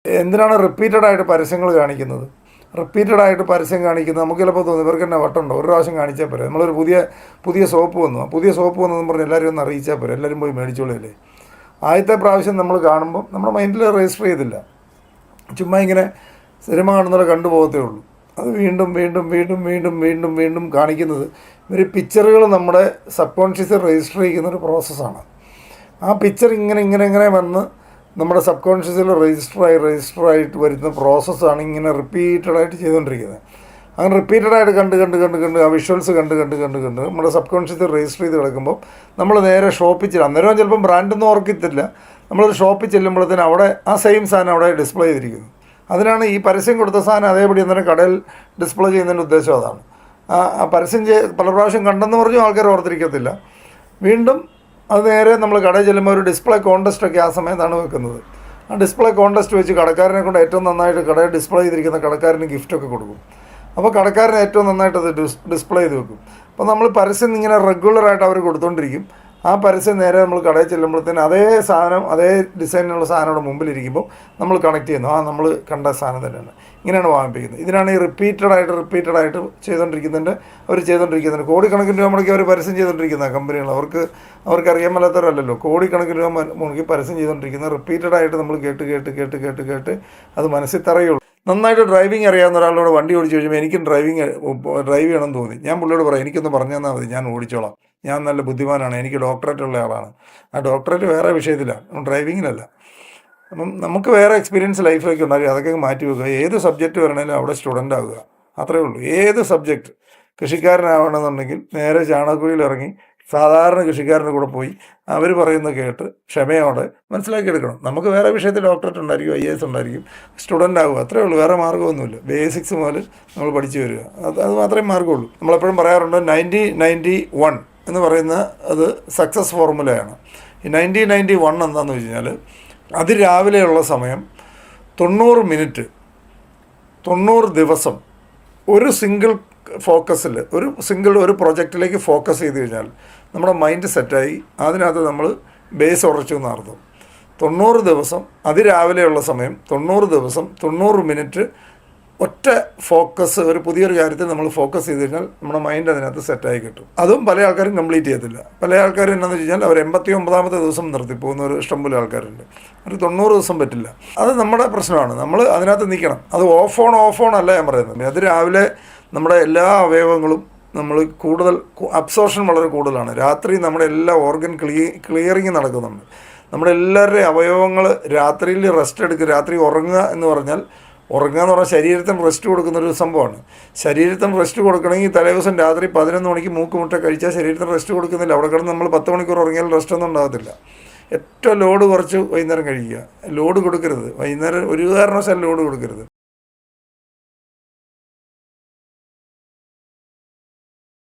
എന്തിനാണ് റിപ്പീറ്റഡായിട്ട് പരസ്യങ്ങൾ കാണിക്കുന്നത്? റിപ്പീറ്റഡായിട്ട് പരസ്യം കാണിക്കുന്നത് നമുക്ക് ചിലപ്പോൾ തോന്നും ഇവർക്ക് തന്നെ വട്ടുണ്ടോ, ഒരു പ്രാവശ്യം കാണിച്ചാൽ പോരെ. നമ്മളൊരു പുതിയ സോപ്പ് വന്നു, പുതിയ സോപ്പ് വന്നതെന്ന് പറഞ്ഞ് എല്ലാവരും ഒന്ന് അറിയിച്ചാൽ പോരെ, എല്ലാവരും പോയി മേടിച്ചോളൂല്ലേ. ആദ്യത്തെ പ്രാവശ്യം നമ്മൾ കാണുമ്പോൾ നമ്മുടെ മൈൻഡിൽ രജിസ്റ്റർ ചെയ്തില്ല, ചുമ്മാ ഇങ്ങനെ സിനിമ കാണുന്നവരെ കണ്ടുപോകത്തേ ഉള്ളൂ. അത് വീണ്ടും വീണ്ടും വീണ്ടും വീണ്ടും വീണ്ടും വീണ്ടും കാണിക്കുന്നത് ഇവർ പിക്ചറുകൾ നമ്മുടെ സബ് കോൺഷ്യസിൽ രജിസ്റ്റർ ചെയ്യുന്നൊരു പ്രോസസ്സാണ്. ആ പിക്ചർ ഇങ്ങനെ വന്ന് നമ്മുടെ സബ് കോൺഷ്യസിൽ രജിസ്റ്ററായിട്ട് വരുന്ന പ്രോസസ്സാണ് ഇങ്ങനെ റിപ്പീറ്റഡായിട്ട് ചെയ്തുകൊണ്ടിരിക്കുന്നത്. അങ്ങനെ റിപ്പീറ്റഡായിട്ട് കണ്ട് ആ വിഷ്വൽസ് കണ്ട് നമ്മുടെ സബ് കോൺഷ്യസിൽ രജിസ്റ്റർ ചെയ്ത് കിടക്കുമ്പോൾ നമ്മൾ നേരെ ഷോപ്പിൽ ചെല്ലും. അന്നേരം ചിലപ്പം ബ്രാൻഡൊന്നും ഓർക്കത്തില്ല. നമ്മളൊരു ഷോപ്പിൽ ചെല്ലുമ്പോഴത്തേന് അവിടെ ആ സെയിം സാധനം അവിടെ ഡിസ്പ്ലേ ചെയ്തിരിക്കുന്നു. അതിനാണ് ഈ പരസ്യം കൊടുത്ത സാധനം അതേപടി അന്നേരം കടയിൽ ഡിസ്പ്ലേ ചെയ്യുന്നതിൻ്റെ ഉദ്ദേശം അതാണ്. ആ പരസ്യം പല പ്രാവശ്യം കണ്ടെന്ന് പറഞ്ഞു ആൾക്കാർ ഓർത്തിരിക്കത്തില്ല. വീണ്ടും അത് നേരെ നമ്മൾ കടയിൽ ചെല്ലുമ്പോൾ ഒരു ഡിസ്പ്ലേ കോൺടെസ്റ്റൊക്കെ ആ സമയത്താണ് വെക്കുന്നത്. ആ ഡിസ്പ്ലേ കോൺടെസ്റ്റ് വെച്ച് കടക്കാരനെ കൊണ്ട് ഏറ്റവും നന്നായിട്ട് കടയിൽ ഡിസ്പ്ലേ ചെയ്തിരിക്കുന്ന കടക്കാരന് ഗിഫ്റ്റൊക്കെ കൊടുക്കും. അപ്പോൾ കടക്കാരൻ ഏറ്റവും നന്നായിട്ട് അത് ഡിസ്പ്ലേ ചെയ്ത് വെക്കും. അപ്പോൾ നമ്മൾ പരസ്യം ഇങ്ങനെ റെഗുലറായിട്ട് അവർ കൊടുത്തുകൊണ്ടിരിക്കും. ആ പരസ്യം നേരെ നമ്മൾ കടയിൽ ചെല്ലുമ്പോഴത്തേന് അതേ സാധനം അതേ ഡിസൈനിലുള്ള സാധനം അവിടെ മുമ്പിലിരിക്കുമ്പോൾ നമ്മൾ കണക്ട് ചെയ്യുന്നു, നമ്മൾ കണ്ട സാധനം തന്നെയാണ്. ഇങ്ങനെയാണ് വാങ്ങിപ്പിക്കുന്നത്. ഇതിനാണ് ഈ റിപ്പീറ്റഡായിട്ട് ചെയ്തുകൊണ്ടിരിക്കുന്നുണ്ട്. കോടിക്കണക്കിന് രൂപ മുടക്കി അവർ പരസ്യം ചെയ്തുകൊണ്ടിരിക്കുന്ന കമ്പനികൾ. അവർക്ക് അറിയാൻ മേലാത്തവരല്ലല്ലോ. കോടിക്കണക്കിന് രൂപ മുടക്കി പരസ്യം ചെയ്തുകൊണ്ടിരിക്കുന്നത് റിപ്പീറ്റഡായിട്ട് നമ്മൾ കേട്ട് അത് മനസ്സിൽ തറയുള്ളൂ. നന്നായിട്ട് ഡ്രൈവിംഗ് അറിയാവുന്ന ഒരാളോട് വണ്ടി ഓടിച്ച് കഴിയുമ്പോൾ എനിക്കും ഡ്രൈവ് ചെയ്യണമെന്ന് തോന്നി. ഞാൻ പുള്ളിയോട് പറയാം, എനിക്കൊന്ന് പറഞ്ഞു തന്നാൽ മതി, ഞാൻ ഓടിച്ചോളാം, ഞാൻ നല്ല ബുദ്ധിമാനാണ്, എനിക്ക് ഡോക്ടറേറ്റ് ഉള്ള ആളാണ്. ആ ഡോക്ടറേറ്റ് വേറെ വിഷയത്തിലാണ്, ഡ്രൈവിങ്ങിലല്ല. അപ്പം നമുക്ക് വേറെ എക്സ്പീരിയൻസ് ലൈഫിലേക്ക് ഉണ്ടാകുക, അതൊക്കെ മാറ്റി വെക്കുക. ഏത് സബ്ജക്റ്റ് വരണമെങ്കിലും അവിടെ സ്റ്റുഡൻ്റ് ആവുക, അത്രയേ ഉള്ളൂ. ഏത് സബ്ജക്റ്റ്, കൃഷിക്കാരനാവണമെന്നുണ്ടെങ്കിൽ നേരെ ചാണകക്കുഴിയിൽ ഇറങ്ങി സാധാരണ കൃഷിക്കാരൻ്റെ കൂടെ പോയി അവർ പറയുന്നത് കേട്ട് ക്ഷമയോടെ മനസ്സിലാക്കിയെടുക്കണം. നമുക്ക് വേറെ വിഷയത്തിൽ ഡോക്ടറേറ്റ് ഉണ്ടായിരിക്കും, IAS ഉണ്ടായിരിക്കും, സ്റ്റുഡൻ്റ് ആവുക, അത്രയേ ഉള്ളൂ. വേറെ മാർഗ്ഗമൊന്നുമില്ല. ബേസിക്സ് മുതൽ നമ്മൾ പഠിച്ചു വരിക, അത് മാത്രമേ മാർഗ്ഗമുള്ളൂ. നമ്മളെപ്പോഴും പറയാറുണ്ട് 90-91 എന്ന് പറയുന്ന അത് സക്സസ് ഫോർമുലയാണ്. ഈ 90-91 എന്താണെന്ന് വെച്ച് കഴിഞ്ഞാൽ അതിരാവിലെയുള്ള സമയം 90 മിനിറ്റ് 90 ദിവസം ഒരു സിംഗിൾ ഫോക്കസിൽ ഒരു പ്രൊജക്റ്റിലേക്ക് ഫോക്കസ് ചെയ്ത് കഴിഞ്ഞാൽ നമ്മുടെ മൈൻഡ് സെറ്റായി, അതിനകത്ത് നമ്മൾ ബേസ് ഉറച്ചു എന്നർത്ഥം. 90 ദിവസം അതിരാവിലെയുള്ള സമയം 90 ദിവസം 90 മിനിറ്റ് ഒറ്റ ഫോക്കസ്, ഒരു പുതിയൊരു കാര്യത്തിൽ നമ്മൾ ഫോക്കസ് ചെയ്ത് കഴിഞ്ഞാൽ നമ്മുടെ മൈൻഡ് അതിനകത്ത് സെറ്റായി കിട്ടും. അതും പല ആൾക്കാരും കംപ്ലീറ്റ് ചെയ്യത്തില്ല. പല ആൾക്കാരും എന്താണെന്ന് വെച്ച് കഴിഞ്ഞാൽ അവർ 89ാമത്തെ ദിവസം നിർത്തിപ്പോകുന്ന ഒരു ഇഷ്ടംപോലെ ആൾക്കാരുണ്ട്. ഒരു 90 ദിവസം പറ്റില്ല. അത് നമ്മുടെ പ്രശ്നമാണ്. നമ്മൾ അതിനകത്ത് നിൽക്കണം. അത് ഓഫ് ഓൺ അല്ല ഞാൻ പറയുന്നത്. അത് രാവിലെ നമ്മുടെ എല്ലാ അവയവങ്ങളും നമ്മൾ കൂടുതൽ അബ്സോർഷൻ വളരെ കൂടുതലാണ്. രാത്രി നമ്മുടെ എല്ലാ ഓർഗൻ ക്ലിയറിങ് നടക്കുന്നുണ്ട്. നമ്മുടെ എല്ലാവരുടെയും അവയവങ്ങൾ രാത്രിയിൽ റെസ്റ്റ് എടുക്കുക. രാത്രി ഉറങ്ങുക എന്ന് പറഞ്ഞാൽ ശരീരത്തിന് റെസ്റ്റ് കൊടുക്കുന്നൊരു സംഭവമാണ്. ശരീരത്തിന് റെസ്റ്റ് കൊടുക്കണമെങ്കിൽ തലേദിവസം രാത്രി 11 മണിക്ക് മൂക്കുമുട്ട കഴിച്ചാൽ ശരീരത്തിന് റെസ്റ്റ് കൊടുക്കുന്നില്ല. അവിടെ കിടന്ന് നമ്മൾ 10 മണിക്കൂർ ഉറങ്ങിയാൽ റെസ്റ്റൊന്നും ഉണ്ടാകത്തില്ല. ഏറ്റവും ലോഡ് കുറച്ച് വൈകുന്നേരം കഴിക്കുക. ലോഡ് കൊടുക്കരുത് വൈകുന്നേരം, ഒരു കാരണവശാലും ലോഡ് കൊടുക്കരുത്.